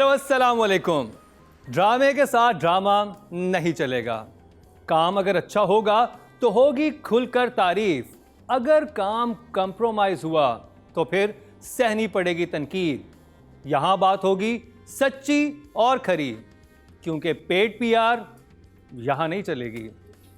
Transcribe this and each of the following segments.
Hello अस्सलाम वालेकुम। ड्रामे के साथ ड्रामा नहीं चलेगा। काम अगर अच्छा होगा तो होगी खुलकर तारीफ, अगर काम कंप्रोमाइज हुआ तो फिर सहनी पड़ेगी तनकीद। यहाँ बात होगी सच्ची और खरी, क्योंकि पेड पीआर यहाँ नहीं चलेगी।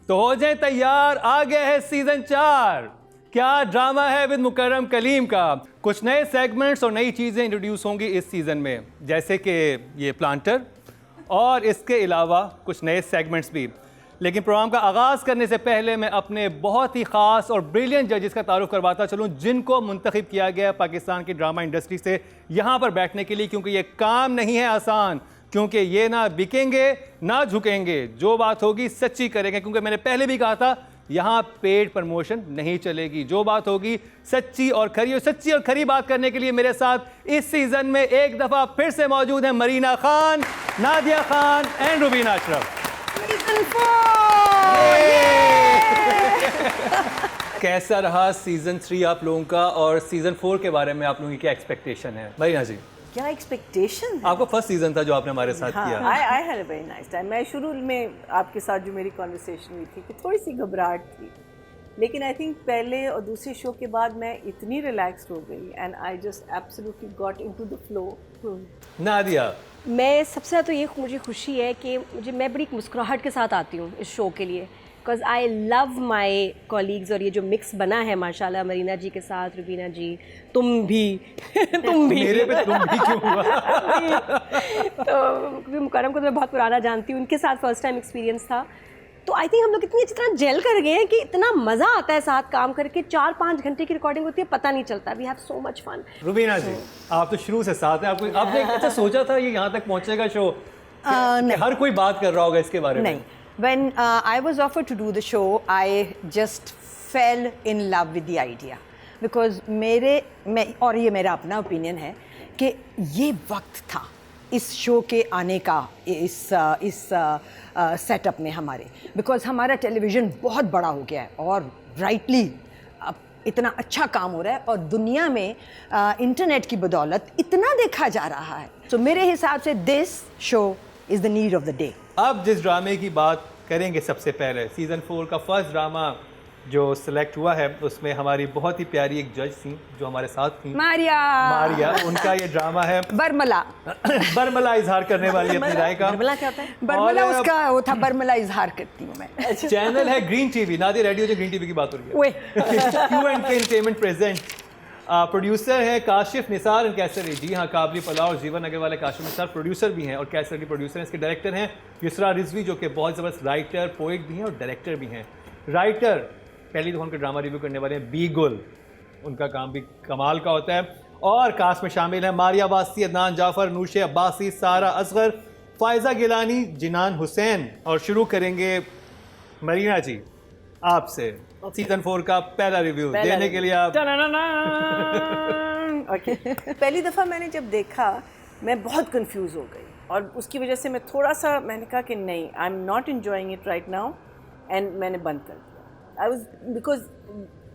तो हो जाए तैयार, आ गया है सीजन 4। क्या ड्रामा है विद मुकर्रम कलीम का। कुछ नए सेगमेंट्स और नई चीज़ें इंट्रोड्यूस होंगी इस सीज़न में, जैसे कि ये प्लांटर और इसके अलावा कुछ नए सेगमेंट्स भी। लेकिन प्रोग्राम का आगाज़ करने से पहले मैं अपने बहुत ही ख़ास और ब्रिलियंट जजेस का तारुफ करवाता चलूँ, जिनको मुंतखब किया गया पाकिस्तान की ड्रामा इंडस्ट्री से यहाँ पर बैठने के लिए, क्योंकि ये काम नहीं है आसान, क्योंकि ये ना बिकेंगे ना झुकेंगे, जो बात होगी सच्ची करेंगे। क्योंकि मैंने पहले भी कहा था यहाँ पेड प्रमोशन नहीं चलेगी, जो बात होगी सच्ची और खरी। और सच्ची और खरी बात करने के लिए मेरे साथ इस सीजन में एक दफ़ा फिर से मौजूद हैं मरीना खान, नादिया खान एंड रुबीना अशरफ। कैसा रहा सीजन 3 आप लोगों का, और सीजन 4 के बारे में आप लोगों की क्या एक्सपेक्टेशन है? मरीना जी, क्या एक्सपेक्टेशन है? आपका फर्स्ट सीजन था जो आपने हमारे साथ किया। I had a very nice time. मैं शुरू में आपके साथ जो मेरी कॉन्वर्सेशन हुई थी कि थोड़ी सी घबराहट थी, लेकिन आई थिंक पहले और दूसरे शो के बाद मैं इतनी रिलैक्स्ड हो गई and I just absolutely got into the flow. Nadia, मैं सबसे ज़्यादा तो ये मुझे खुशी है कि मैं बड़ी मुस्कुराहट के साथ आती हूँ इस शो के लिए, because I love my colleagues. और ये जो मिक्स बना है माशाल्लाह, मरीना जी के साथ, रुबीना जी, तुम भी तुम भी मेरे पे तुम भी क्यों हुआ? तो क्योंकि मुकर्रम को तो मैं बहुत पुराना जानती हूँ, उनके साथ फर्स्ट टाइम एक्सपीरियंस था। तो आई थिंक हम लोग इतनी अच्छी तरह जेल कर गए हैं कि इतना मज़ा आता है साथ काम करके। 4-5 घंटे की रिकॉर्डिंग होती है, पता नहीं चलता। We have so much fun. Rubina ji, आप तो शुरू से साथ हैं। आपने अच्छा सोचा था ये यहाँ तक पहुँचेगा शो? हर कोई बात कर रहा होगा इसके बारे में। नहीं, when I was offered to do the show, I just fell in love with the idea because और ये मेरा अपना ओपिनियन है कि ये वक्त था इस शो के आने का, इस सेटअप में हमारे, बिकॉज हमारा टेलीविज़न बहुत बड़ा हो गया है और राइटली अब इतना अच्छा काम हो रहा है और दुनिया में इंटरनेट की बदौलत इतना देखा जा रहा है। तो मेरे हिसाब से this show is the need of the day. अब जिस ड्रामे की बात करेंगे सबसे पहले, सीजन 4 का फर्स्ट ड्रामा जो सिलेक्ट हुआ है, उसमें हमारी बहुत ही प्यारी एक जज थी जो हमारे साथ थी, मारिया। उनका ये ड्रामा है बरमला इजहार करने वाली अपनी राय का। बरमला क्या होता है? बरमला उसका वो था, बरमला इजहार करती हूँ मैं। चैनल है ग्रीन टीवी, नादिया रेडियो जो ग्रीन टीवी की बात हो रही है। Q&K entertainment present. प्रोड्यूसर है काशिफ निसार एंड कैसरी। जी हाँ, काबली पलाव और जीवन अग्रवाल काशिफ निसार प्रोड्यूसर भी हैं और कैसर के प्रोड्यूसर हैं। इसके डायरेक्टर हैं युसरा रिजवी, जो कि बहुत ज़बरदस्त राइटर, पोइट भी हैं और डायरेक्टर भी हैं। राइटर पहली दफ़ा उनका ड्रामा रिव्यू करने वाले हैं बी गुल, उनका काम भी कमाल का होता है। और कास्ट में शामिल हैं मारिया अब्बासी, अदनान जाफ़र, नूशे अब्बासी, सारा असगर, फ़ायज़ा गिलानी, जिनान हुसैन। और शुरू करेंगे मरीना जी आपसे, सीजन 4 का पहला रिव्यू देने के लिए आप। Okay. पहली दफ़ा मैंने जब देखा मैं बहुत कंफ्यूज हो गई और उसकी वजह से मैं थोड़ा सा मैंने कहा कि नहीं, I am not enjoying it right now, and मैंने बंद कर दिया। आई वाज बिकॉज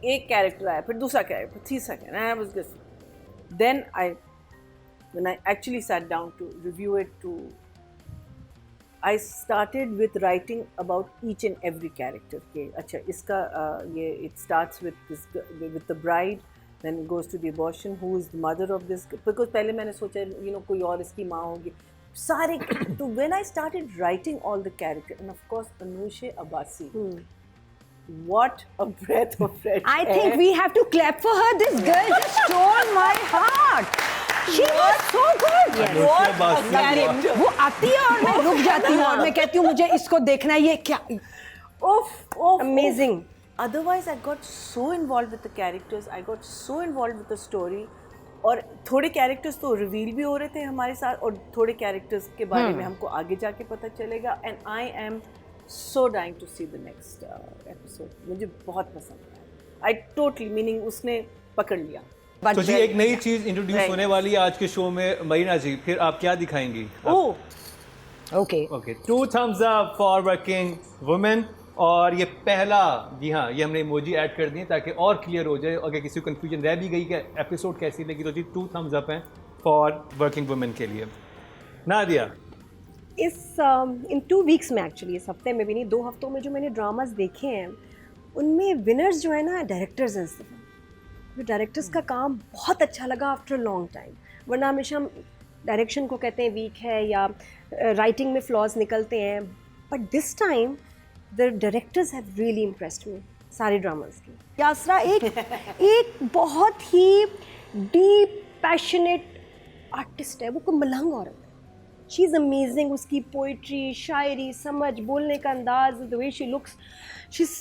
एक कैरेक्टर आया, फिर दूसरा कैरेक्टर, तीसरा character, I was just then when I actually sat down to review it, I started with writing about each and every character. के अच्छा इसका ये it starts with the bride, then it goes to the abortion, who is the mother of this, because पहले मैंने सोचा कोई और इसकी माँ होगी सारे। तो when I started writing all the characters, and of course Anushe Abbasi, what a breath of fresh air. I think we have to clap for her. This girl just stole my heart. She was so good. What a character. वो आती है और मैं रुक जाती हूँ और मैं कहती हूँ मुझे इसको देखना है, ये क्या amazing. Otherwise I got so involved with the characters, I got so involved with the story. और थोड़े कैरेक्टर्स तो रिवील भी हो रहे थे हमारे साथ और थोड़े कैरेक्टर्स के बारे में हमको आगे जाके पता चलेगा। And I am so dying to see the next episode. मुझे बहुत पसंद आया। आई टोटली मीनिंग उसने पकड़ लिया। तो जी एक नई चीज़ इंट्रोड्यूस होने वाली है आज के शो में मरीना जी, फिर आप क्या दिखाएंगी? Okay 2 thumbs up for working women. और ये पहला, जी हाँ, ये हमने इमोजी ऐड कर दिए ताकि और क्लियर हो जाए, अगर किसी को कन्फ्यूजन रह भी गई कि एपिसोड कैसी लगी, तो जी 2 thumbs up हैं फॉर वर्किंग वुमेन के लिए। नादिया। इन 2 वीक्स में, एक्चुअली इस हफ्ते में भी नहीं, 2 हफ्तों में जो मैंने ड्रामास देखे हैं उनमें विनर्स जो है ना डायरेक्टर्स हैं। इस दफ़ा डायरेक्टर्स का काम बहुत अच्छा लगा आफ्टर लॉन्ग टाइम। वरना हमेशा हम डायरेक्शन को कहते हैं वीक है या राइटिंग में फ्लॉज निकलते हैं, but this time the directors have really impressed मी सारे ड्रामास की। यासरा एक बहुत ही डीप पैशनेट आर्टिस्ट है, वो कोई मलंग औरत है। शी इज़ अमेजिंग, उसकी पोइट्री, शायरी, समझ, बोलने का अंदाज, the way she looks, she is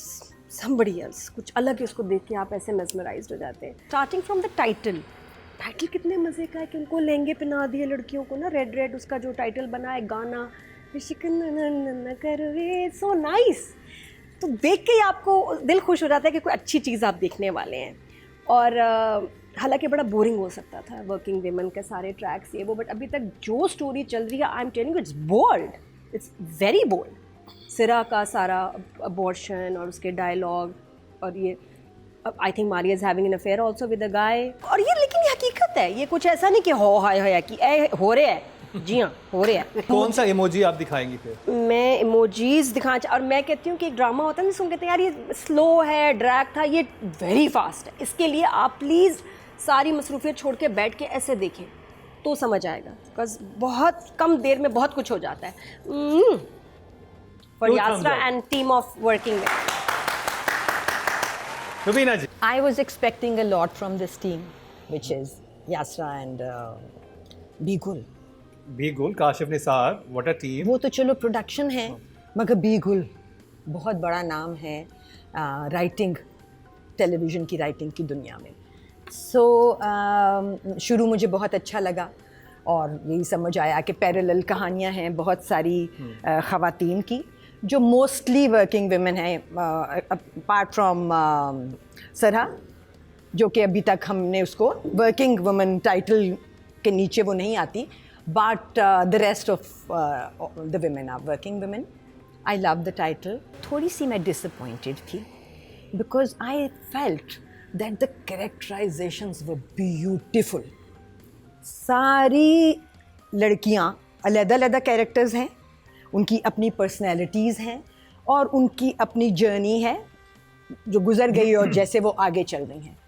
somebody else. कुछ अलग है, उसको देख के आप ऐसे मेस्मराइज्ड हो जाते हैं। स्टार्टिंग फ्रॉम द टाइटल कितने मज़े का है कि उनको लहंगे पहना दिए लड़कियों को ना, रेड उसका जो टाइटल बना है गाना, सो नाइस। तो देख के ही आपको दिल खुश हो जाता है कि कोई अच्छी चीज़ आप देखने वाले हैं। और हालांकि बड़ा बोरिंग हो सकता था वर्किंग वेमन के सारे ट्रैक्स ये वो, बट अभी तक जो स्टोरी चल रही है, I am telling you, it's bold, it's very bold. Sira का सारा अबॉर्शन और उसके डायलॉग, और ये I think Maria is having an affair also with a guy, और ये लेकिन ये हकीकत है, ये कुछ ऐसा नहीं कि हो हाय कि हो रहे हैं। जी हाँ, हो रहे हैं। कौन सा इमोजी आप दिखाएंगी फिर? मैं इमोजीज दिखाना और मैं कहती हूँ कि एक ड्रामा होता है ना, जिसको कहते हैं यार ये स्लो है, ड्रैग था, ये वेरी फास्ट है। इसके लिए आप प्लीज़ सारी मसरूफियत छोड़ के बैठ के ऐसे देखें तो समझ आएगा, बिकॉज बहुत कम देर में बहुत कुछ हो जाता है। For Yasra and team of working में। Rubina ji. I was expecting a lot from this team, which is Yasra and Bigul. Bigul, Kashif Nisar, what a team. वो तो चलो प्रोडक्शन है, मगर बीगुल बहुत बड़ा नाम है राइटिंग, टेलीविज़न की राइटिंग की दुनिया में। सो शुरू मुझे बहुत अच्छा लगा और यही समझ आया कि पैरेलल कहानियाँ हैं बहुत सारी ख़वातीन की, जो मोस्टली वर्किंग वुमेन हैं, अपार्ट फ्रॉम सरहा, जो कि अभी तक हमने उसको वर्किंग वुमेन टाइटल के नीचे वो नहीं आती, but the rest of the women are working women. I love the title. थोड़ी सी मैं disappointed थी because I felt that the characterizations were beautiful. सारी लड़कियाँ अलग-अलग कैरेक्टर्स हैं, उनकी अपनी पर्सनैलिटीज़ हैं और उनकी अपनी जर्नी है जो गुजर गई और जैसे वो आगे चल रही हैं,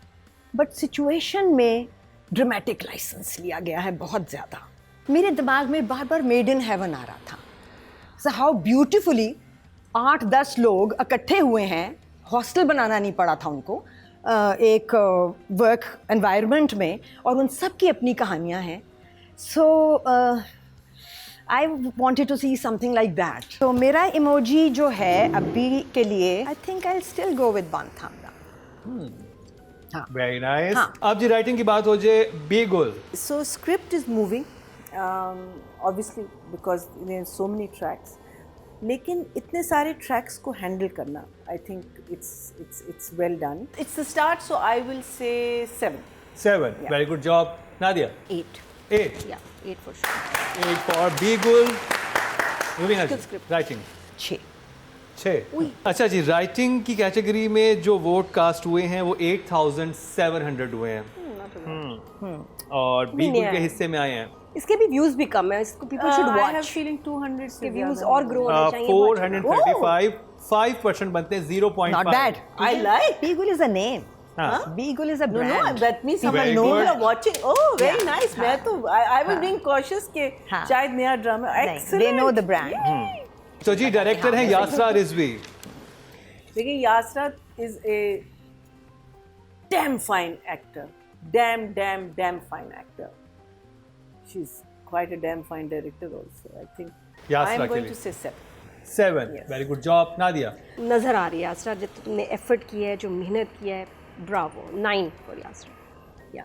बट सिचुएशन में ड्रामेटिक लाइसेंस लिया गया है बहुत ज़्यादा। मेरे दिमाग में बार बार मेड इन हेवन आ रहा था। सो हाउ ब्यूटिफुली 8-10 लोग इकट्ठे हुए हैं, हॉस्टल बनाना नहीं पड़ा था उनको, एक वर्क एनवायरनमेंट में, और उन सब की अपनी कहानियाँ हैं। So I wanted to see something like that. तो मेरा इमोजी जो है अभी के लिए, I think I still go with बांथांगा। हाँ, वेरी नाइस। हाँ। अब जी राइटिंग की बात हो जाए, बीगुल। So script is moving, obviously because there are so many tracks. लेकिन इतने सारे tracks को handle करना, I think it's well done. It's the start, so I will say 7. 7, Yeah. very good job. Nadia? 8. 8. Yeah, 8 for sure. 8 for Bigul. Rubina ji, Good script. Writing 6। 6। अच्छा जी, writing की category में जो vote cast हुए हैं वो 8700 हुए हैं, और बीगुल नहीं के आया। हिस्से में आए हैं इसके भी व्यूज भी कम है, इसको people should I have watch. feeling 200 इसके से व्यूज ज़्यादा और हैं। ग्रो होने चाहिए। 435, 5% बनते हैं 0.5। Not bad. I like. Beagle is a name. हाँ। Beagle is a No, brand. no, that means someone Very people good. are watching. Oh, very Yeah. nice. मैं तो I was being cautious कि हाँ। शायद नया ड्रामा। नहीं, Excellent. they know the brand. तो जी director हैं यासरा रिजवी। देखिए, Yasra is a damn fine actor. Damn fine actor. She's quite a damn fine director also. I think Yasra I am के going लिए। to say 7. 7, Yes. Very good job. Nadia? नज़र आ रही है यासरा, जो तुमने एफर्ट किया है, जो मेहनत किया है, Bravo. 9 for Yasra. Yeah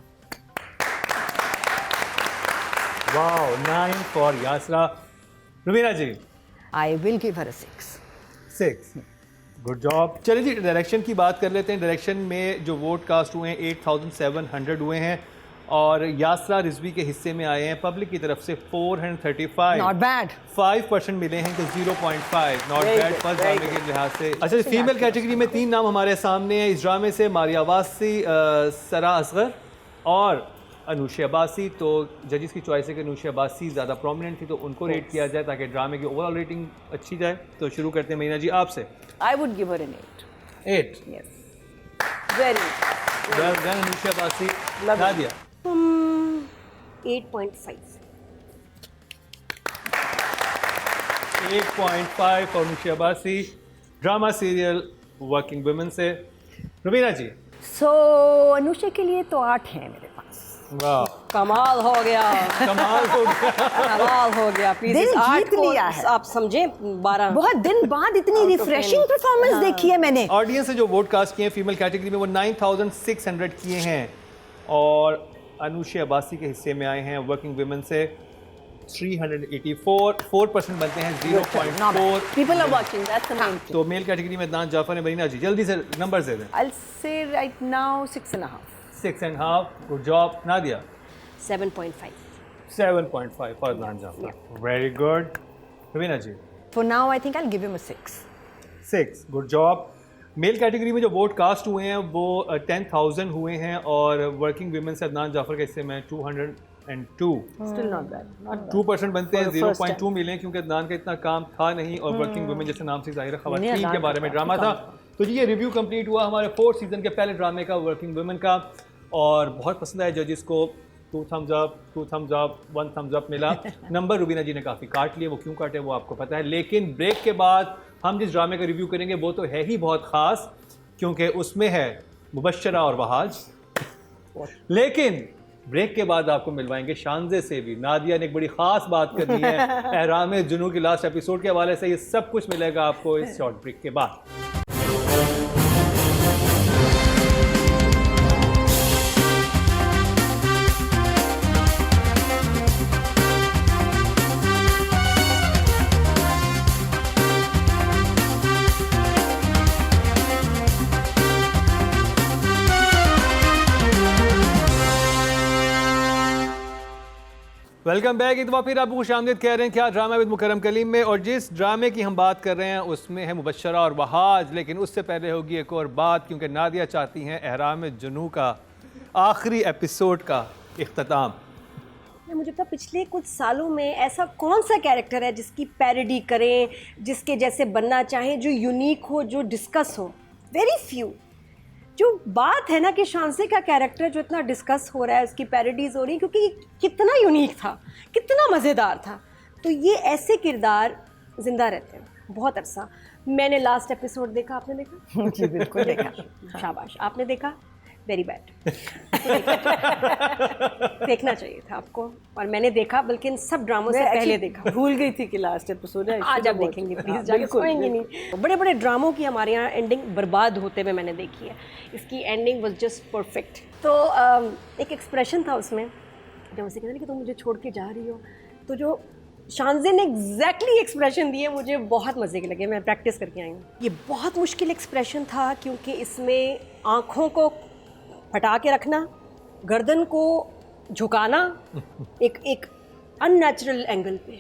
wow, 9 for Yasra. Rubina ji? I will give her a 6. 6, good job. चलिए जी, डायरेक्शन की बात कर लेते हैं। डायरेक्शन में जो वोट कास्ट हुए हैं 8700 हुए हैं, और यासरा रिजवी के हिस्से में आए हैं पब्लिक की तरफ से 435। Not bad. 5% मिले हैं तो 0.5, not Very bad good, first very ड्रामे के good. लिहाज से। अच्छा जी, फीमेल कैटेगरी में 3 नाम हमारे सामने हैं इस ड्रामे से, मारिया वासी, सरा असगर और अनुषा अब्बासी। तो जजिस की चॉइस है कि अनुषा अब्बासी ज़्यादा प्रोमिनेंट थी, तो उनको रेट किया जाए ताकि ड्रामे की ओवरऑल रेटिंग अच्छी जाए। तो शुरू करते हैं मरीना जी आपसे। I would give her an 8. 8 Yes. Very. Well done Anusha Abbasi. Love it. Nadia 8.5 8.5 for Anusha Abbasi. Drama serial working women से रुबीना जी। सो अनुषा के लिए तो 8 है मेरे पास। वाह, कमाल हो गया, कमाल हो गया। कमाल हो गया। प्लीज दिल इस 8 जीत को लिया है। आप समझे 12। बहुत दिन बाद इतनी रिफ्रेशिंग परफॉर्मेंस देखी है मैंने। ऑडियंस से जो वोट कास्ट किए हैं फीमेल कैटेगरी में वो 9600 किए हैं और अनुषा अब्बासी के हिस्से में आए हैं वर्किंग वुमेन से 384, 4% बनते हैं 0.4। People are watching. That's the main thing. तो मेल कैटेगरी में अदनान जाफर ने मरीना जी जल्दी से नंबर दे दें। I'll say right now 6.5. 6.5 good job. Nadia 7.5 7.5 for Adnan Jafar. Very good. Rubina ji For now, I think I'll give him a 6. 6 good job. Male category में जो vote cast हुए हैं वो 10,000 हुए हैं और वर्किंग वुमेन से अदनान जाफर के हिस्से में 202। Still not bad. Not bad. 2% बनते हैं, For the first 0.2 मिले क्योंकि अदनान का इतना काम था नहीं और वर्किंग वुमेन जैसे नाम से ज़ाहिर है नहीं, ख़वातीन के अदनान बारे में का ड्रामा काफ़ी था। तो जी ये रिव्यू कंप्लीट हुआ हमारे 4th सीज़न के पहले ड्रामे का वर्किंग वुमेन का और बहुत पसंद आया जजिस को। 2 thumbs up, 2 thumbs up, 1 thumbs up मिला। नंबर रुबीना जी ने काफ़ी काट लिए, वो क्यों काटे वो आपको पता है। लेकिन ब्रेक के बाद हम जिस ड्रामे का रिव्यू करेंगे वो तो है ही बहुत ख़ास क्योंकि उसमें है मुबश्शरा और वहाज। लेकिन ब्रेक के बाद आपको मिलवाएंगे शानजे से भी। नादिया ने एक बड़ी ख़ास बात करनी है एहराम जुनू की लास्ट एपिसोड के हवाले से। ये सब कुछ मिलेगा आपको इस शॉर्ट ब्रेक के बाद। Welcome back. एक दफ़ा फिर आपको खुशामदीद कह रहे हैं क्या ड्रामा विद मुकरम कलीम में। और जिस ड्रामे की हम बात कर रहे हैं उसमें है मुबश्शरा और वहाज। लेकिन उससे पहले होगी एक और बात क्योंकि नादिया चाहती हैं एहराम जुनू का आखिरी एपिसोड का इख्तिताम। मुझे पता पिछले कुछ सालों में ऐसा कौन सा कैरेक्टर है जिसकी पैरोडी करें, जिसके जैसे बनना चाहें, जो यूनिक हो, जो डिस्कस हो। Very few. जो बात है ना कि शानसे का कैरेक्टर जो इतना डिस्कस हो रहा है, उसकी पैरोडीज़ हो रही हैं क्योंकि कितना यूनिक था, कितना मज़ेदार था। तो ये ऐसे किरदार ज़िंदा रहते हैं बहुत अरसा। मैंने लास्ट एपिसोड देखा, आपने देखा? जी बिल्कुल देखा। शाबाश। आपने देखा? Very bad. देखना चाहिए था आपको। और मैंने देखा, बल्कि इन सब ड्रामों से पहले देखा। भूल गई थी कि लास्ट एपिसोड है। आज आप देखेंगे प्लीज़, जाके सोएंगे नहीं। बड़े बड़े ड्रामों की हमारे यहाँ एंडिंग बर्बाद होते हुए मैंने देखी है। इसकी एंडिंग वाज जस्ट परफेक्ट। तो एक एक्सप्रेशन था उसमें जब उसे कहते कि तुम मुझे छोड़ के जा रही हो, तो जो शानजे ने एग्जैक्टली एक्सप्रेशन दिए मुझे बहुत मज़े के लगे। मैं प्रैक्टिस करके आई हूँ। ये बहुत मुश्किल एक्सप्रेशन था क्योंकि इसमें आँखों को फटा के रखना, गर्दन को झुकाना एक अननेचुरल एंगल पे,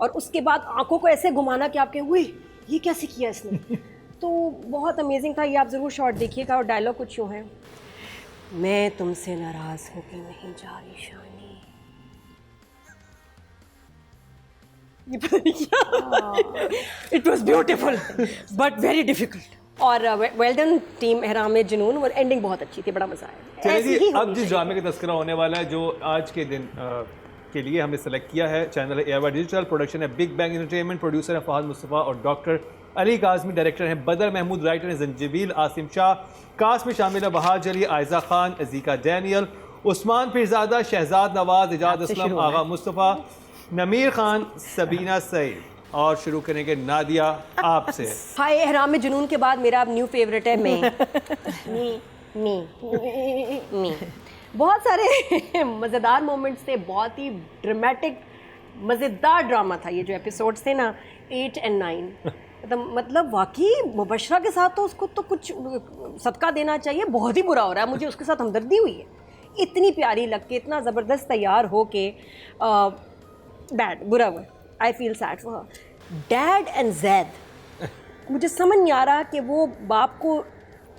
और उसके बाद आंखों को ऐसे घुमाना कि आप कहें हुई ये कैसे किया इसने। तो बहुत अमेजिंग था। ये आप ज़रूर शॉट देखिएगा। और डायलॉग कुछ यूँ है, मैं तुमसे नाराज़ होकर नहीं जा रही शानी। ये पता नहीं क्या। It was beautiful but very difficult. और वेल डन टीम एहराम जुनून। और एंडिंग बहुत अच्छी थी, बड़ा मज़ा आया। चलिए ऐसी ही जी, होनी अब जिस ड्रामे का तस्करा होने वाला है जो आज के दिन के लिए हमने सेलेक्ट किया है, चैनल एयरवा डिजिटल, प्रोडक्शन है बिग बैंग एंटरटेनमेंट, प्रोड्यूसर है फहद मुस्तफ़ा और डॉक्टर अली काज़मी, डायरेक्टर हैं बदर महमूद, राइटर हैं जंजीबील आसिम शाह। कास्ट में शामिल है वहाज अली, आयजा खान, अजीका डैनियल, उस्मान पीरज़ादा, शहजाद नवाज, इजाद असलम, आगा मुस्तफ़ा, नमीर खान, सबीना सईद। और शुरू करेंगे नादिया आपसे। हाय एहराम जुनून के बाद मेरा अब न्यू फेवरेट है मैं। मी। बहुत सारे मज़ेदार मोमेंट्स थे, बहुत ही ड्रामेटिक मज़ेदार ड्रामा था ये जो एपिसोड्स थे ना 8 और 9। मतलब वाकई मुबश्शरा के साथ तो उसको तो कुछ सदका देना चाहिए। बहुत ही बुरा हो रहा है, मुझे उसके साथ हमदर्दी हुई है। इतनी प्यारी लग के, इतना ज़बरदस्त तैयार हो के, बैड बुरा हुआ। I feel sad for her. Dad and Zaid, मुझे समझ नहीं आ रहा कि वो बाप को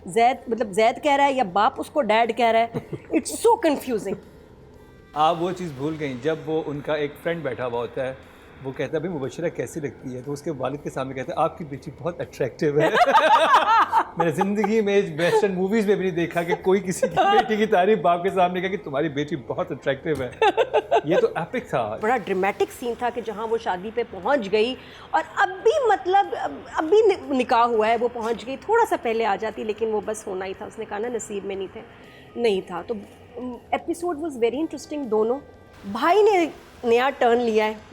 जैद मतलब जैद कह रहा है या बाप उसको डैड कह रहा है। It's so confusing. आप वो चीज़ भूल गई जब वो उनका एक फ्रेंड बैठा हुआ होता है, वो कहता है भाई मुबशिरा कैसी लगती है, तो उसके वालिद के सामने कहता है आपकी बेटी बहुत अट्रैक्टिव है। मैंने ज़िंदगी में वेस्टर्न मूवीज़ में भी नहीं देखा कि कोई किसी की बेटी की तारीफ बाप के सामने कहा कि तुम्हारी बेटी बहुत अट्रैक्टिव है। ये तो एपिक था। बड़ा ड्रामेटिक सीन था कि जहाँ वो शादी पे पहुँच गई और अब भी मतलब अब भी निकाह हुआ है, वो पहुँच गई, थोड़ा सा पहले आ जाती लेकिन वो बस होना ही था, उसने कहा ना नसीब में नहीं था। तो एपिसोड वाज वेरी इंटरेस्टिंग। दोनों भाई ने नया टर्न लिया है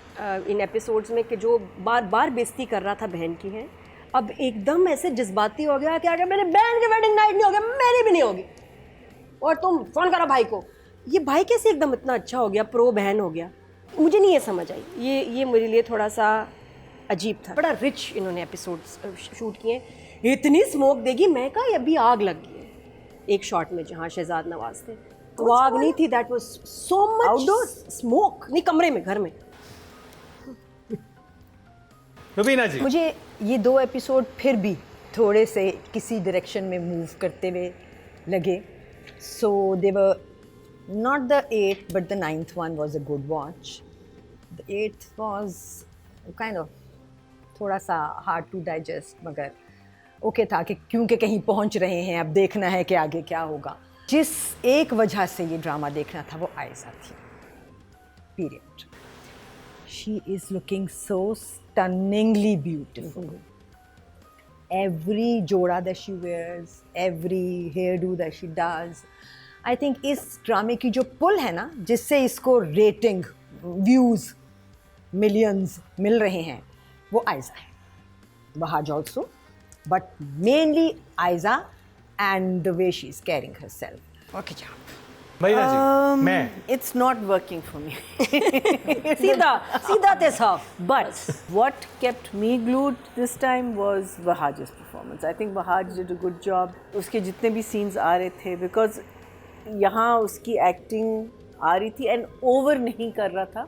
इन एपिसोड्स में कि जो बार बार बेइज्जती कर रहा था बहन की है, अब एकदम ऐसे जज्बाती हो गया कि अगर मेरे बहन की वेडिंग नाइट नहीं होगी मेरी भी नहीं होगी और तुम फ़ोन करो भाई को। ये भाई कैसे एकदम इतना अच्छा हो गया, प्रो बहन हो गया, मुझे नहीं ये समझ आई। ये मेरे लिए थोड़ा सा अजीब था। बड़ा रिच इन्होंने एपिसोड्स शूट किए। इतनी स्मोक देगी, मैं कहा अभी आग लग गई है एक शॉट में जहाँ शहजाद नवाज थे, वो आग नहीं थी, that was so much outdoor smoke. नहीं, कमरे में, घर में। रुबीना जी, मुझे ये 2 एपिसोड फिर भी थोड़े से किसी डायरेक्शन में मूव करते हुए लगे। So they were not the 8th but the 9th one was a good watch. The 8th was kind of थोड़ा सा hard to digest, मगर ओके था कि क्योंकि कहीं पहुंच रहे हैं, अब देखना है कि आगे क्या होगा। जिस एक वजह से ये ड्रामा देखना था वो आयशा थी, period. She is looking so stunningly beautiful. Every जोड़ा that she wears, every hairdo that she does, I think इस ड्रामे की जो पुल है ना, जिससे इसको रेटिंग, व्यूज़, मिलियंस मिल रहे हैं, वो आयशा है। Bahaj also, but mainly Aiza and the way she's carrying herself. Okay, job. Marina जी, मैं It's not working for me. सीधा ते साफ। But what kept me glued this time was Bahaj's performance. I think Bahaj did a good job. उसके जितने भी scenes आ रहे थे, because यहाँ उसकी acting आ रही थी and over नहीं कर रहा था,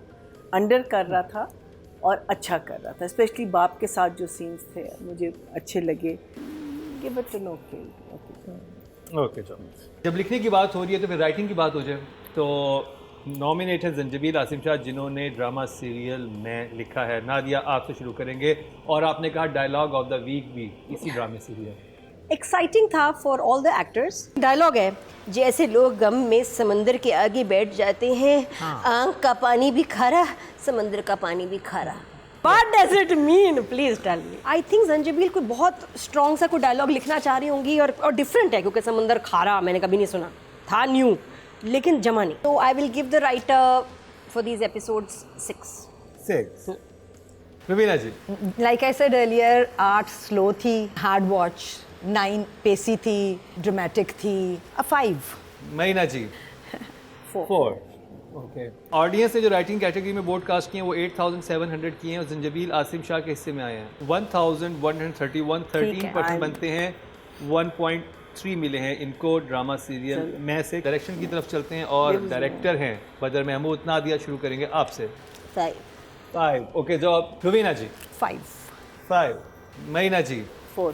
under कर रहा था और अच्छा कर रहा था। Especially बाप के साथ जो scenes थे मुझे अच्छे लगे। Give it an okay. Okay चलो, जब लिखने की बात हो रही है तो फिर राइटिंग की बात हो जाए। तो नॉमिनेट है जंजीबील आसिम शाह, जिन्होंने ड्रामा सीरियल में लिखा है। नादिया, आपसे शुरू करेंगे, और आपने कहा डायलॉग ऑफ द वीक भी इसी ड्रामे सीरियल। एक्साइटिंग था for all the actors. Dialogue है, जैसे लोग गम में समंदर के आगे बैठ जाते हैं, आंख का पानी भी खारा, समंदर का पानी भी खारा। What does it mean? Please tell me. I think जंजीबील कोई बहुत स्ट्रॉन्ग सा कोई डायलॉग लिखना चाह रही होंगी और डिफरेंट है, क्योंकि समंदर खारा मैंने कभी नहीं सुना था, न्यू, लेकिन जमा नहीं। तो I will give the writer for these episodes 6। Rubina ji, Like I said earlier, 8 slow थी, हार्ड वॉच, 9 पेसी थी, ड्रामेटिक थी, 5। मरीना जी 4। ओके, ऑडियंस ने जो राइटिंग कैटेगरी में वोट कास्ट किए हैं वो 8700 किए हैं और जंजीबील आसिम शाह के हिस्से में आए हैं 1131, 13% बनते हैं। 1.3 मिले हैं इनको ड्रामा सीरियल में से। डायरेक्शन की तरफ चलते हैं और डायरेक्टर हैं बदर महमूद। नादिया, शुरू करेंगे आपसे। 5। ओके, जवाब रुबीना जी 5। मरीना जी 4।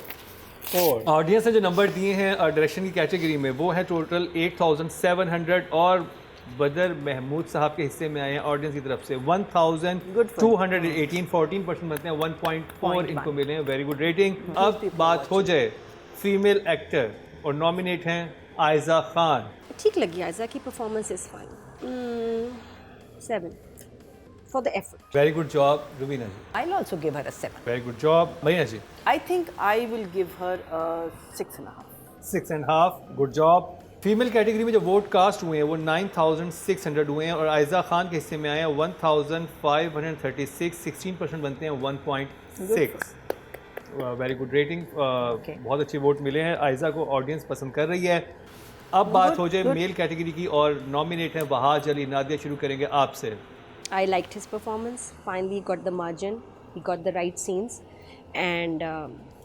ऑडियंस ने जो नंबर दिए हैं डायरेक्शन की कैटेगरी में वो है टोटल 8700 और बदर महमूद साहब के हिस्से में आए हैं ऑडियंस की तरफ से 1218, 14% बनते हैं। 1.4 इनको मिले हैं। Very good rating. अब बात हो जाए फीमेल एक्टर, और नॉमिनेट हैं आयजा खान। ठीक लगी आयजा की performance, is fine. 7 for the effort. Very good job Rubina ji. I'll also give her a 7. Very good job Marina ji. I think I will give her a 6.5. 6.5, good job. Female category में जो vote cast हुए हैं वो 9600 हुए हैं और आयजा खान के हिस्से में आए हैं 1536, 16% बनते हैं। 1.6। Very good rating. बहुत अच्छे वोट मिले हैं, आयजा को ऑडियंस पसंद कर रही है। अब बात हो जाए मेल कैटेगरी की, और नॉमिनेट हैं वहाज अली। नादिया, शुरू करेंगे आपसे। I liked his performance. Finally got the margin. He got the right scenes, and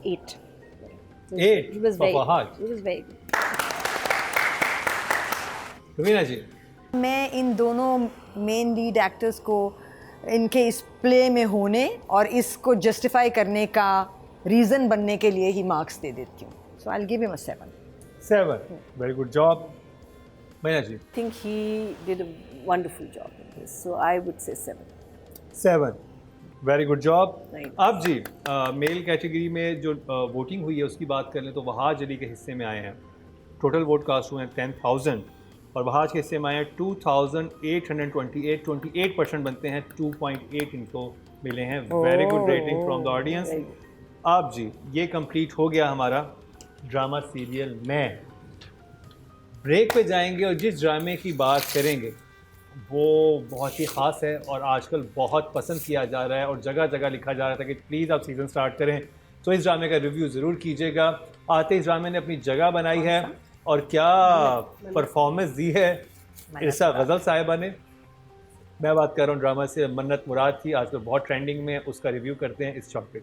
8. 8 He was for very. Fahad. He was very good. Rubina जी। मैं इन दोनों मेन लीड एक्टर्स को इनके इस प्ले में होने और इसको जस्टिफाई करने का रीज़न बनने के लिए ही मार्क्स दे देती हूँ। So I will give him a 7। 7, very good job. Maina ji I think he did a wonderful job in this. So I would say 7. 7, very good job. Right. अब जी मेल कैटेगरी में जो वोटिंग हुई है उसकी बात कर लें तो वहाज अली के हिस्से में आए हैं, टोटल वोट कास्ट हुए हैं 10,000 और वहाज के हिस्से में आए हैं 2,828, 28% बनते हैं, 2.8 इनको मिले हैं। Very good rating from the audience. very अब जी ये कंप्लीट हो गया हमारा ड्रामा सीरियल में। ब्रेक पे जाएंगे और जिस ड्रामे की बात करेंगे वो बहुत ही ख़ास है और आजकल बहुत पसंद किया जा रहा है और जगह जगह लिखा जा रहा था कि प्लीज़ आप सीज़न स्टार्ट करें, तो इस ड्रामे का रिव्यू ज़रूर कीजिएगा। आते इस ड्रामे ने अपनी जगह बनाई है और क्या परफॉर्मेंस दी है इरसा गज़ल साहिबा ने। मैं बात कर रहा हूँ ड्रामा से मन्नत मुराद की, आजकल बहुत ट्रेंडिंग में, उसका रिव्यू करते हैं इस शॉर्ट पे।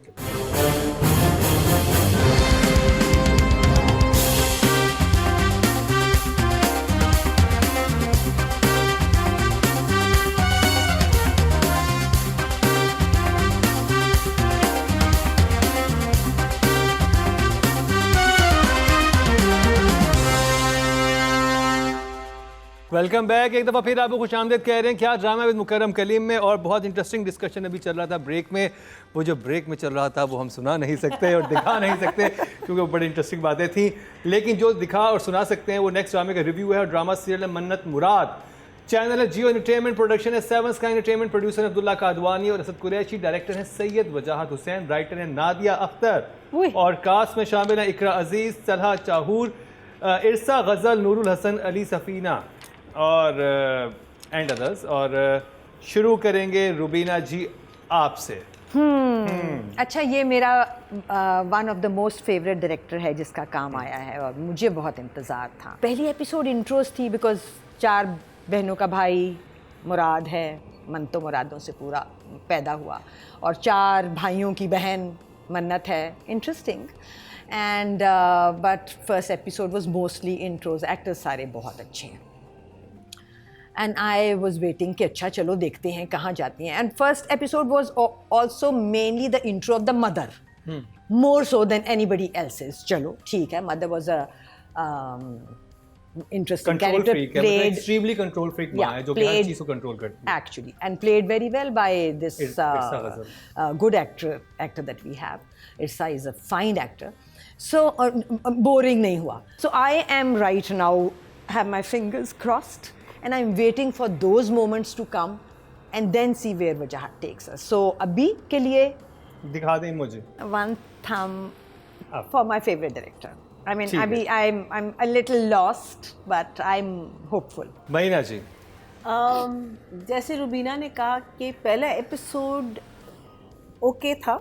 Welcome back. एक दफ़ा फिर आपको खुशामदीद कह रहे हैं क्या ड्रामा विद मुकर्रम कलीम में, और बहुत इंटरेस्टिंग डिस्कशन अभी चल रहा था ब्रेक में। वो जो ब्रेक में चल रहा था वो हम सुना नहीं सकते और दिखा नहीं सकते क्योंकि वो बड़ी इंटरेस्टिंग बातें थी, लेकिन जो दिखा और सुना सकते हैं वो नेक्स्ट ड्रामे का रिव्यू है। और ड्रामा सीरियल है मन्नत मुराद, चैनल है जियो एंटरटेनमेंट, प्रोडक्शन है 7 स्काई एंटरटेनमेंट, प्रोड्यूसर है अब्दुल्ला कादवानी और असद कुरैशी, डायरेक्टर है सैयद वजाहत हुसैन, राइटर है नादिया अख्तर और कास्ट में शामिल है इकरा अजीज़, तलहा चाहूर, इरसा गज़ल, नूरुल हसन, अली सफ़ीना और एंड अदर्स। और शुरू करेंगे रुबीना जी आपसे। अच्छा, ये मेरा one of the most favourite director है जिसका काम आया है और मुझे बहुत इंतज़ार था। पहली एपिसोड इंट्रोस थी बिकॉज 4 बहनों का भाई मुराद है, मन तो मुरादों से पूरा पैदा हुआ, और 4 भाइयों की बहन मन्नत है। Interesting and but first episode was mostly intros, actors सारे बहुत अच्छे हैं एंड आई वॉज वेटिंग कि अच्छा चलो देखते हैं कहाँ जाती हैं। And first episode was also mainly the intro of the mother, more so than anybody else's. चलो ठीक है, mother was a interesting control character, freak है, played एक्सट्रीमली कंट्रोल फ्रीक मां है जो कि हर चीज को कंट्रोल करती है actually, and played very well by this Irsa Ghazal. good actor that we have. Irsa is a fine actor, so boring nahi hua. So I am right now have my fingers crossed and I'm waiting for those moments to come and then see where Wajahat takes us. So abhi ke liye दिखा दें मुझे। one thumb Up. for my favorite director. I mean, ठीक है। I'm a little lost, but I'm hopeful. महीना जी जैसे रुबीना ने कहा कि पहला एपिसोड ओके था,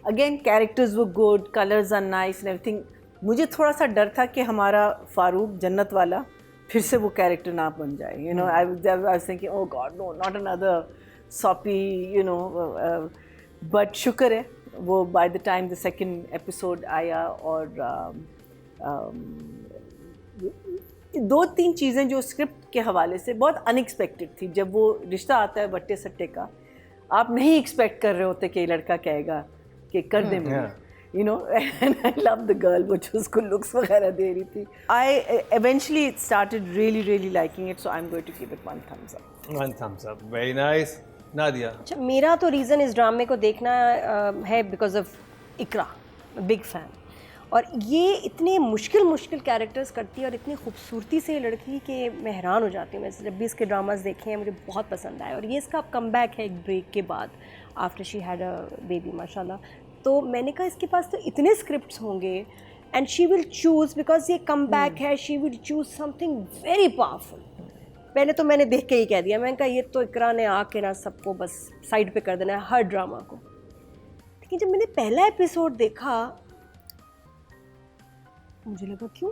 अगेन कैरेक्टर्स वो good, colours are nice and everything. मुझे थोड़ा सा डर था कि हमारा फारूक जन्नत वाला फिर से वो कैरेक्टर ना बन जाए, you know. I was thinking oh God no, not another soppy, you know. But शुक्र है वो by the time the second episode आया और 2-3 चीज़ें जो स्क्रिप्ट के हवाले से बहुत अनएक्सपेक्टेड थी। जब वो रिश्ता आता है बट्टे सट्टे का, आप नहीं एक्सपेक्ट कर रहे होते कि लड़का कहेगा कि कर दे मुझे, you know. And I love the girl वो जो उसको लुक्स वगैरह दे रही थी। I eventually started really liking it, so I am going to give it 1 thumbs up. 1 thumbs up, very nice. Nadia अच्छा, मेरा तो रीज़न इस ड्रामे को देखना है because of Iqra, big fan. और ये इतने मुश्किल कैरेक्टर्स करती है और इतनी खूबसूरती से लड़की कि मैं हैरान हो जाती हूँ। मैं जब भी इसके ड्रामास देखे हैं मुझे बहुत पसंद आए, और ये इसका कम बैक है एक ब्रेक के बाद, after she had a baby माशाल्लाह। तो मैंने कहा इसके पास तो इतने स्क्रिप्ट्स होंगे and she will choose, because ये कम बैक है, she will choose something very powerful. पहले तो मैंने देख के ही कह दिया, मैंने कहा ये तो इकरा ने आके ना सबको बस साइड पे कर देना है हर ड्रामा को। लेकिन जब मैंने पहला एपिसोड देखा मुझे लगा क्यों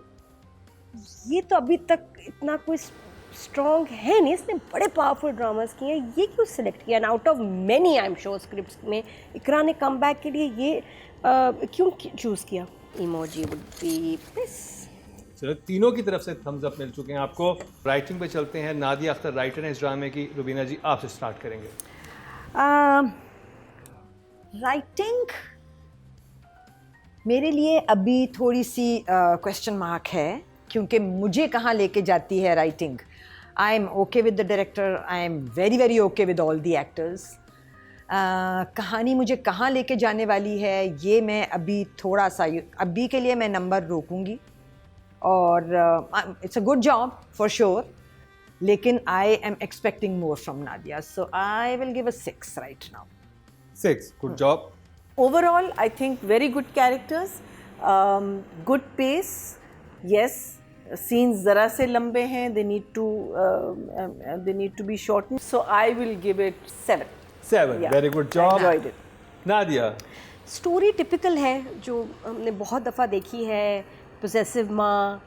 ये तो अभी तक इतना कोई स्ट्रॉन्ग है नहीं, इसने बड़े पावरफुल ड्रामास किए हैं, ये क्यों सिलेक्ट किया? And out of many I am sure scripts में इकरा ने कम बैक के लिए ये क्यों चूज़ किया? Emoji would be this. चलो तीनों की तरफ से थम्स अप मिल चुके हैं आपको। राइटिंग पे चलते हैं। नादिया अख्तर राइटर हैं इस ड्रामे की। रुबीना जी आपसे स्टार्ट करेंगे। राइटिंग मेरे लिए अभी थोड़ी सी क्वेश्चन मार्क है क्योंकि मुझे कहाँ लेके जाती है writing. I am okay with the director, I am very very okay with all the actors. कहानी मुझे कहाँ लेके जाने वाली है ये मैं अभी थोड़ा सा, अभी के लिए मैं नंबर रोकूंगी. और it's a good job for sure, लेकिन I am expecting more from Nadia, so I will give a 6 right now. 6. Good job. Overall, I think very good characters, good pace. Yes, scenes ज़रा से लंबे हैं. They need to be shortened. So I will give it 7. 7. Yeah. Very good job. Enjoyed it. Nadia. Story typical है जो हमने बहुत दफ़ा देखी है. पोसेसिव माँ,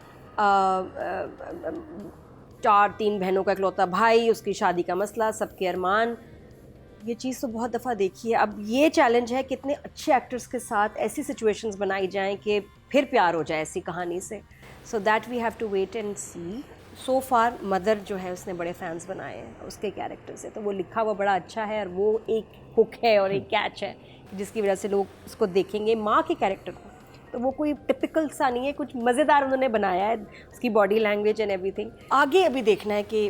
4-3 बहनों का इकलौता भाई, उसकी शादी का मसला, सबके अरमान. ये चीज़ तो बहुत दफ़ा देखी है. अब ये चैलेंज है कितने अच्छे एक्टर्स के साथ ऐसी सिचुएशंस बनाई जाएं कि फिर प्यार हो जाए ऐसी कहानी से. So that we have to wait and see. So far mother जो है उसने बड़े फैंस बनाए हैं उसके कैरेक्टर से, तो वो लिखा हुआ बड़ा अच्छा है और वो एक हुक है और एक कैच है जिसकी वजह से लोग उसको देखेंगे. माँ के कैरेक्टर को तो वो कोई टिपिकल सा नहीं है, कुछ मज़ेदार उन्होंने बनाया है, उसकी बॉडी लैंग्वेज एंड एवरीथिंग. आगे अभी देखना है कि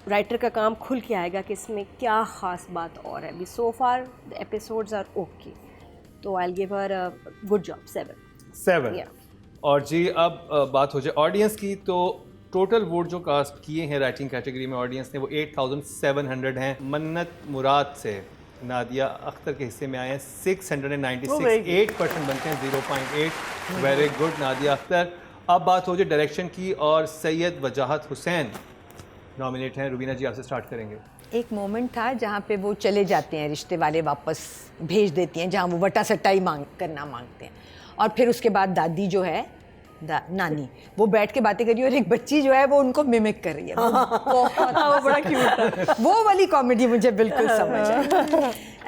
राइटर का काम खुल के आएगा कि इसमें क्या ख़ास बात और है. अभी so far the episodes are okay, तो I will give her a good job 7. Yeah. और जी अब बात हो जाए ऑडियंस की, तो टोटल वोट जो कास्ट किए हैं राइटिंग कैटेगरी में ऑडियंस ने वो 8700 हैं. मन्नत मुराद से नादिया अख्तर के हिस्से में आए हैं 696. 8% बनते हैं 0.8. Very good Nadia Akhtar. अब बात हो जाए डायरेक्शन की, और सैयद वजाहत हुसैन नॉमिनेट हैं. रुबीना जी आपसे स्टार्ट करेंगे. एक मोमेंट था जहाँ पे वो चले जाते हैं, रिश्ते वाले वापस भेज देती हैं, जहाँ वो वटा सट्टाई करना मांगते हैं, और फिर उसके बाद दादी जो है नानी वो बैठ के बातें कर रही है और एक बच्ची जो है वो उनको मिमिक कर रही है. वो बड़ा क्यूट था. वो वाली कॉमेडी मुझे बिल्कुल समझ आई.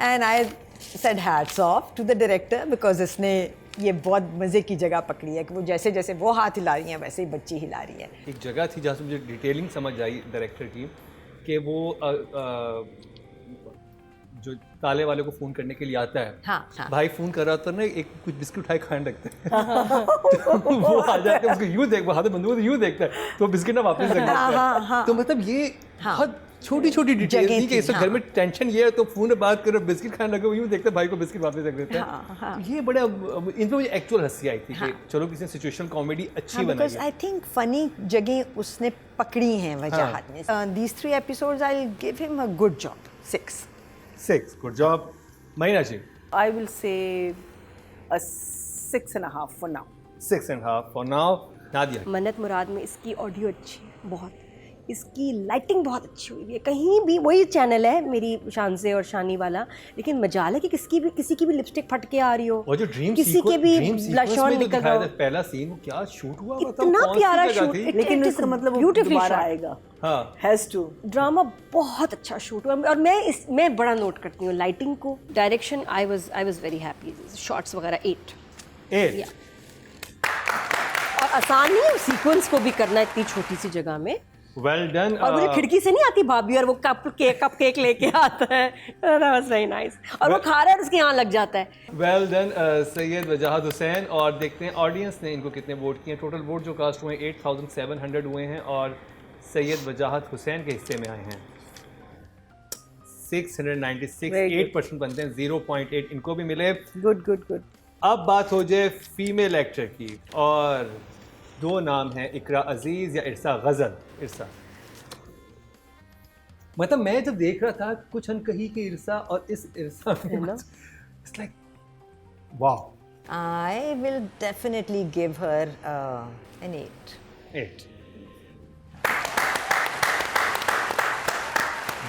And I said hats off to the director because इसने ये बहुत मज़े की जगह पकड़ी है कि वो जैसे जैसे वो हाथ हिला रही हैं वैसे ही बच्ची हिला रही है. एक जगह थी जहाँ से मुझे डिटेलिंग समझ आई डायरेक्टर की कि वो जो ताले वाले को फ़ोन करने के लिए आता है. हाँ. भाई फ़ोन कर रहा था ना, एक कुछ बिस्किट उठाए खाने लगते हैं. तो वो आ जाते हैं, उसको यूँ देख, हाथ में बंदूक तो यूँ देखता है, तो बिस्किट ना वापस रख देता है. तो मतलब ये बहुत छोटी छोटी डिटेल थी कि इस घर में टेंशन ये है तो फ़ोन में बात करो, बिस्किट खाने लगे, वो यूँ देखते भाई को बिस्किट वापस रख देता है. ये बड़ा इन पर मुझे एक्चुअल हंसी आई थी कि चलो किसी सिचुएशनल कॉमेडी अच्छी बनाई बिकॉज आई थिंक फनी जगह उसने पकड़ी हैं वजाहत में. These 3 episodes I will give him a good job. 6. Good job. महीना जी. I will say a 6.5 for now. 6.5 for now. Nadia. मन्नत मुराद में इसकी ऑडियो अच्छी है बहुत, इसकी लाइटिंग बहुत अच्छी हुई है. कहीं भी वही चैनल है मेरी शान से और शानी वाला, लेकिन मजाल है कि किसी की भी लिपस्टिक फट के आ रही हो, और जो ड्रीम किसी के भी ब्लश ऑन निकल रहा हो. पहला सीन वो क्या शूट हुआ, इतना प्यारा शूट, लेकिन उसका मतलब वो दोबारा आएगा. हाँ. Has to. ड्रामा बहुत अच्छा शूट हुआ और मैं बड़ा नोट करती हूँ लाइटिंग को. Direction I was very happy. Shots वगैरह 8. Yeah. और आसान नहीं है सीक्वेंस को भी करना इतनी छोटी सी जगह में. Well done. और मुझे खिड़की से नहीं आती भाभी और वो कप केक लेके आता है. That was very nice. और वो खा रहा है और उसके यहाँ लग जाता है. वेल डन सैयद वजाहत हुसैन. और देखते हैं ऑडियंस ने इनको कितने वोट किए. टोटल वोट जो कास्ट हुए 8700 हुए हैं और सैयद वजाहत हुसैन के हिस्से में आए हैं 696. 8% बनते हैं 0.8 इनको भी मिले. Good. अब बात हो जाए फीमेल एक्टर की, और 2 नाम हैं, इकरा अजीज या इरसा गजल. इरसा, मतलब मैं जब देख रहा था कुछ अनकही की इरसा और इस इरसा में it's like wow. I will definitely give her an 8. 8.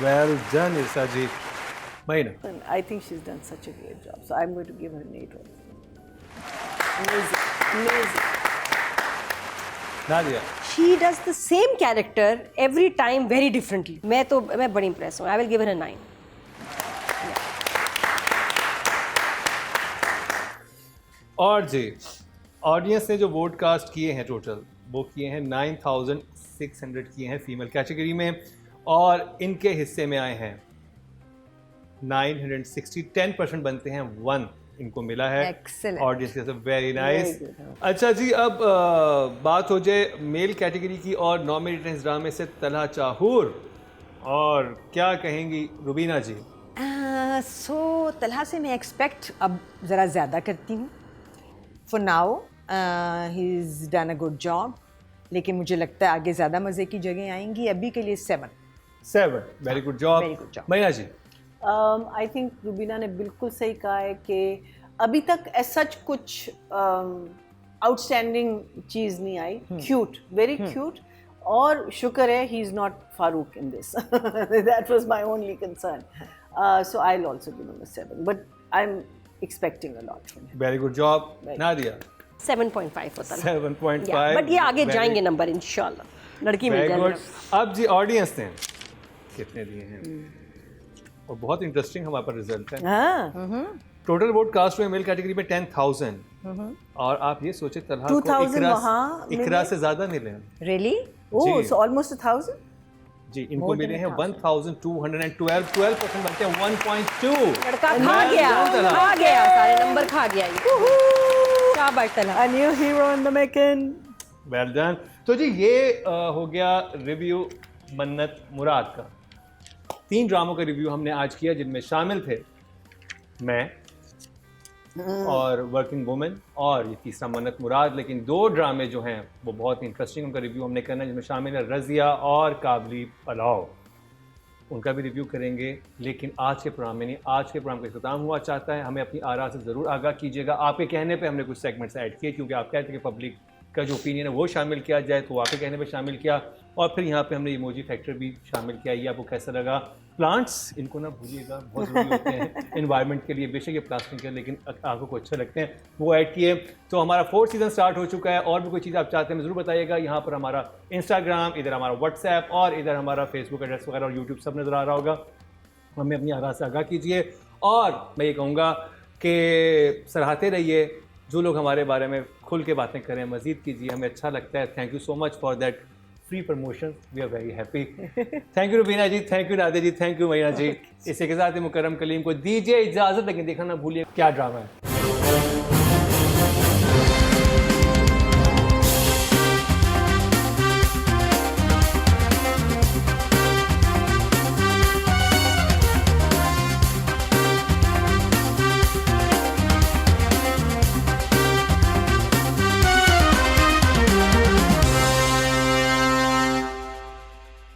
Well done, Irsa ji. Maina. I think she's done such a great job. So I'm going to give her an 8 also. Amazing. Nadia. She does the same character every time very differently. मैं बड़ी impressed हूँ. I will give her a 9. और जी audience ने जो vote cast किए हैं total वो किए हैं 9600 किए हैं फीमेल कैटेगरी में, और इनके हिस्से में आए हैं 960. 10% बनते हैं 1. इनको मिला है Excellent. ऑडियंस के साथ, वेरी नाइस। Very good, अच्छा जी, अब बात हो जाए मेल कैटेगरी की और नॉमिनेटेड इस ड्रामे से तलहा चाहूर, और क्या कहेंगी रुबीना जी? सो तलहा से मैं एक्सपेक्ट अब ज़रा ज़्यादा करती हूँ। For now he is done a good job, लेकिन मुझे लगता है आगे ज़्यादा मज़े की जगह आएंगी। अभी के लिए 7। 7, very good job. Very good job. मैया जी? आई थिंक रुबीना ने बिल्कुल सही कहा है कि अभी तक सच कुछ आउटस्टैंडिंग चीज़ नहीं आई। क्यूट, वेरी क्यूट, और शुक्र है he is not Farooq in this, that was my only concern. So I will also give him a 7, but I am expecting a lot from him. Very good job. Nadia? 7.5 होता है 7.5। But ये आगे जाएंगे number इंशाल्लाह, लड़की मिल वेरी जाए good. मेरा। अब जी ऑडियंस ने कितने दिए हैं, और बहुत इंटरेस्टिंग हमारे पास रिजल्ट है। हाँ, टोटल वोट कास्ट हुए मेल कैटेगरी में 10,000, और आप ये सोचे तलहा को 2,000 इकरा, वहाँ इकरा से ज्यादा मिले हैं। रियली? ओह, जी। So almost 1,000। जी, इनको मिले हैं 1,212, 12% बनते हैं 1.2। लड़का खा गया सारे नंबर खा गया ये। शाबाश Talha. A new hero in the making. Well done. तो जी ये हो गया रिव्यू मन्नत मुराद का। 3 ड्रामों का रिव्यू हमने आज किया, जिनमें शामिल थे मैं और वर्किंग वुमेन, और ये तीसरा मन्नत मुराद। लेकिन 2 ड्रामे जो हैं वो बहुत ही इंटरेस्टिंग, उनका रिव्यू हमने करना है, जिसमें शामिल है रज़िया और काबली पलाव। उनका भी रिव्यू करेंगे, लेकिन आज के प्रोग्राम में नहीं। आज के प्रोग्राम का इख्तिताम हुआ चाहता है, हमें अपनी आरा से ज़रूर आगाह कीजिएगा। आपके कहने पे हमने कुछ सेगमेंट्स ऐड किए, क्योंकि आप कहते हैं कि पब्लिक का जो ओपिनियन है वो शामिल किया जाए, तो आपके कहने पे शामिल किया। और फिर यहाँ पे हमने इमोजी फैक्टर भी शामिल किया। ये आपको कैसा लगा? प्लांट्स, इनको ना भूलिएगा, बहुत ज़रूरी होते हैं एनवायरनमेंट के लिए। बेशक ये प्लास्टिक है, लेकिन आंखों को अच्छे लगते हैं, वो ऐड किए। तो हमारा 4th सीज़न स्टार्ट हो चुका है। और भी कोई चीज़ आप चाहते हैं ज़रूर बताइएगा। यहाँ पर हमारा इंस्टाग्राम, इधर हमारा व्हाट्सएप, और इधर हमारा फेसबुक एड्रेस वगैरह, और यूट्यूब सब नज़र आ रहा होगा। हमें अपनी आरा से आगाह कीजिए, और मैं ये कहूँगा कि सराहते रहिए। जो लोग हमारे बारे में खुल के बातें करें, मज़ीद कीजिए, हमें अच्छा लगता है। Thank you so much for that free promotion, we are very happy. Thank you Rubina ji, thank you Radhe ji, thank you Maiya ji. इसी के साथ ही मुकर्रम कलीम को दीजिए इजाज़त, लेकिन देखना ना भूलिए क्या ड्रामा है।